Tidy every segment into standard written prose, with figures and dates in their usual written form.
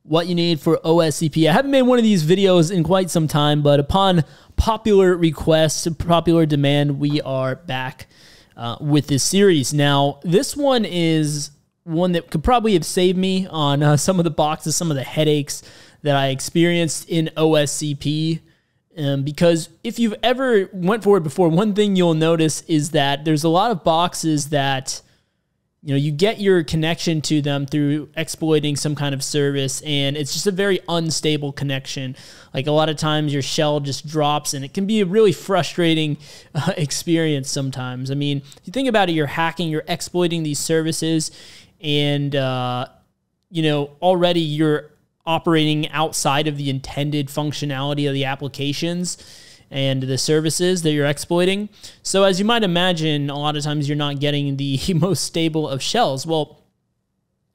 what you need for OSCP. I haven't made one of these videos in quite some time, but upon popular request, popular demand, we are back with this series. Now, this one is one that could probably have saved me on some of the boxes, some of the headaches that I experienced in OSCP. Because if you've ever went for it before, one thing you'll notice is that there's a lot of boxes that, you know, you get your connection to them through exploiting some kind of service, and it's just a very unstable connection. Like a lot of times your shell just drops, and it can be a really frustrating experience sometimes. I mean, if you think about it, you're hacking, you're exploiting these services, and, you know, already you're operating outside of the intended functionality of the applications and the services that you're exploiting. So as you might imagine, a lot of times you're not getting the most stable of shells. Well,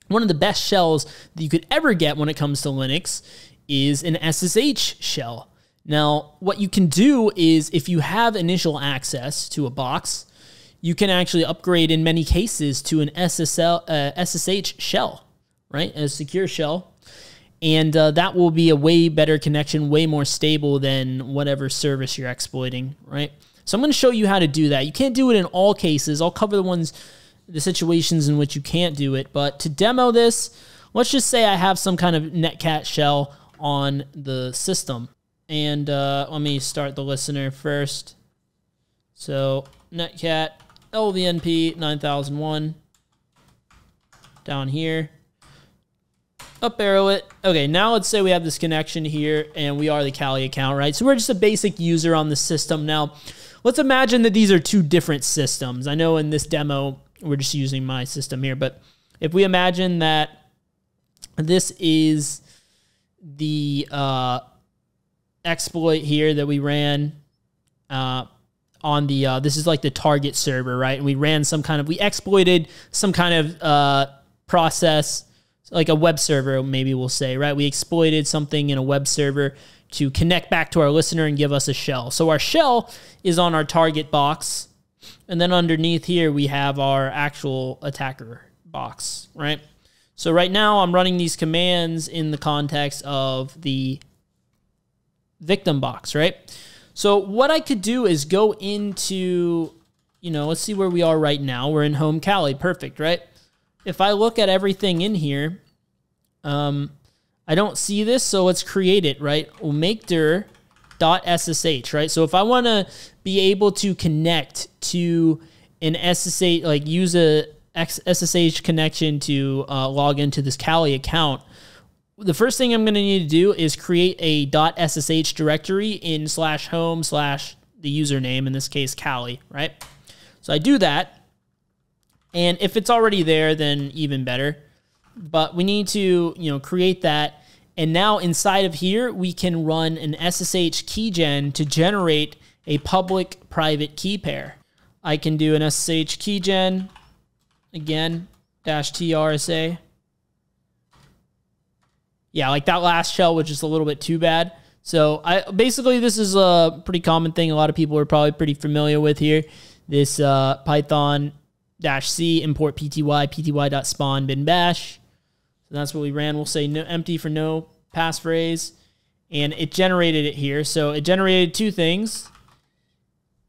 one of the best shells that you could ever get when it comes to Linux is an SSH shell. Now, what you can do is if you have initial access to a box, you can actually upgrade in many cases to an SSH shell, right? A secure shell. And that will be a way better connection, way more stable than whatever service you're exploiting, right? So I'm going to show you how to do that. You can't do it in all cases. I'll cover the situations in which you can't do it. But to demo this, let's just say I have some kind of netcat shell on the system. And let me start the listener first. So netcat LVNP 9001 down here. Up arrow it. Okay, now let's say we have this connection here and we are the Kali account, right? So we're just a basic user on the system. Now, let's imagine that these are two different systems. I know in this demo, we're just using my system here, but if we imagine that this is the exploit here that we ran on the, this is like the target server, right? And we ran we exploited some kind of process, like a web server, maybe we'll say, right? We exploited something in a web server to connect back to our listener and give us a shell. So our shell is on our target box. And then underneath here, we have our actual attacker box, right? So right now I'm running these commands in the context of the victim box, right? So what I could do is go into, you know, let's see where we are right now. We're in home Kali, perfect, right? If I look at everything in here, I don't see this, so let's create it, right? We'll make dir.ssh, right? So if I want to be able to connect to an SSH, like use a SSH connection to log into this Kali account, the first thing I'm going to need to do is create a .ssh directory in /home/ the username, in this case, Kali, right? So I do that. And if it's already there, then even better. But we need to, you know, create that. And now inside of here, we can run an SSH keygen to generate a public-private key pair. I can do an SSH keygen, again, -trsa. Yeah, like that last shell was just a little bit too bad. So basically, this is a pretty common thing. A lot of people are probably pretty familiar with here. This Python -c import pty.spawn bin bash. So that's what we ran. We'll say no, empty for no passphrase, and it generated it here. So it generated two things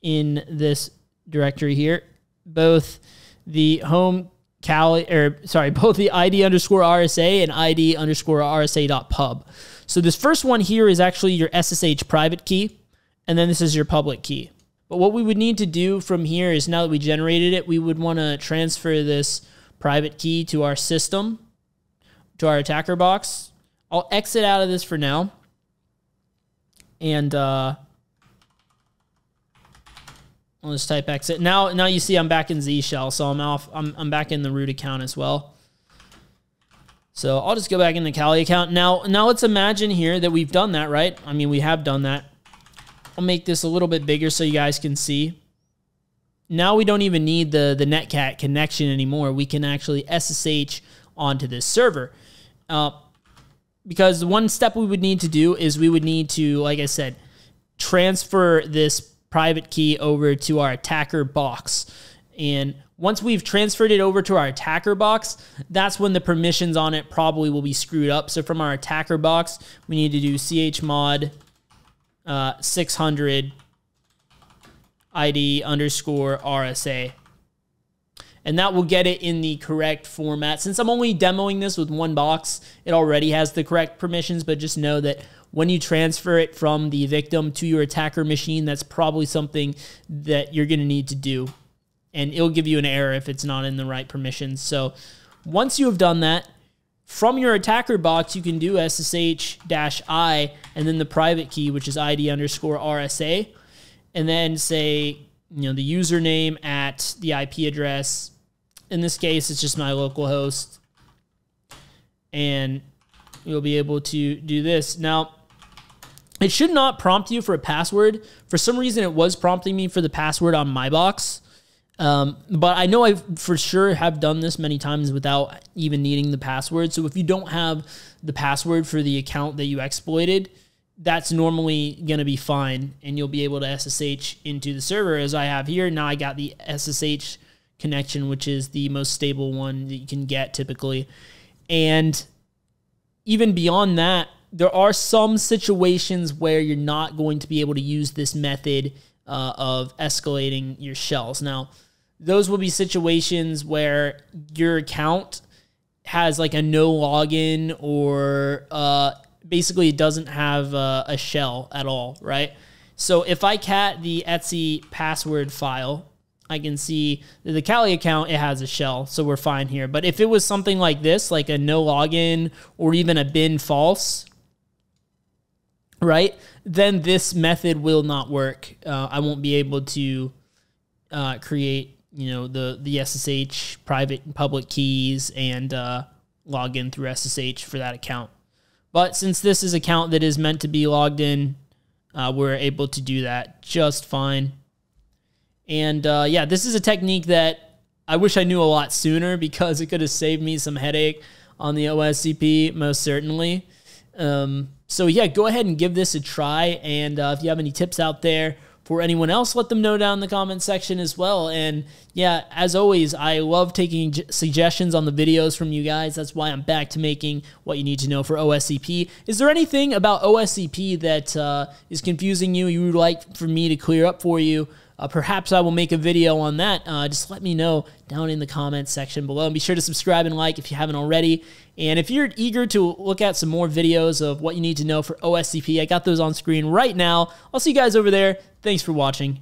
in this directory here, both the home Kali, both the ID_RSA and ID_RSA.pub. So this first one here is actually your SSH private key, and then this is your public key. But what we would need to do from here is, now that we generated it, we would want to transfer this private key to our system, to our attacker box. I'll exit out of this for now. And I'll just type exit. Now you see I'm back in Z shell, so I'm back in the root account as well. So I'll just go back in the Kali account. Now let's imagine here that we've done that, right? I mean, we have done that. I'll make this a little bit bigger so you guys can see. Now we don't even need the netcat connection anymore. We can actually SSH onto this server. Because the one step we would need to do is we would need to, like I said, transfer this private key over to our attacker box. And once we've transferred it over to our attacker box, that's when the permissions on it probably will be screwed up. So from our attacker box, we need to do chmod 600 ID underscore RSA. And that will get it in the correct format. Since I'm only demoing this with one box, it already has the correct permissions, but just know that when you transfer it from the victim to your attacker machine, that's probably something that you're going to need to do. And it'll give you an error if it's not in the right permissions. So once you have done that, from your attacker box, you can do SSH-I and then the private key, which is ID underscore RSA, and then say, the username at the IP address. In this case, it's just my local host. And you'll be able to do this. Now, it should not prompt you for a password. For some reason, it was prompting me for the password on my box. But I know I for sure have done this many times without even needing the password. So if you don't have the password for the account that you exploited, that's normally going to be fine. And you'll be able to SSH into the server as I have here. Now I got the SSH connection, which is the most stable one that you can get typically. And even beyond that, there are some situations where you're not going to be able to use this method of escalating your shells. Now, those will be situations where your account has like a no login or basically it doesn't have a shell at all, right? So if I cat the Etsy password file, I can see that the Kali account, it has a shell, so we're fine here. But if it was something like this, like a no login or even a bin false, right, then this method will not work. I won't be able to create, the SSH private and public keys and log in through SSH for that account. But since this is an account that is meant to be logged in, we're able to do that just fine. And yeah, this is a technique that I wish I knew a lot sooner because it could have saved me some headache on the OSCP, most certainly. So yeah, go ahead and give this a try. And if you have any tips out there for anyone else, let them know down in the comment section as well. And yeah, as always, I love taking suggestions on the videos from you guys. That's why I'm back to making what you need to know for OSCP. Is there anything about OSCP that is confusing you would like for me to clear up for you? Perhaps I will make a video on that. Just let me know down in the comments section below. And be sure to subscribe and like if you haven't already. And if you're eager to look at some more videos of what you need to know for OSCP, I got those on screen right now. I'll see you guys over there. Thanks for watching.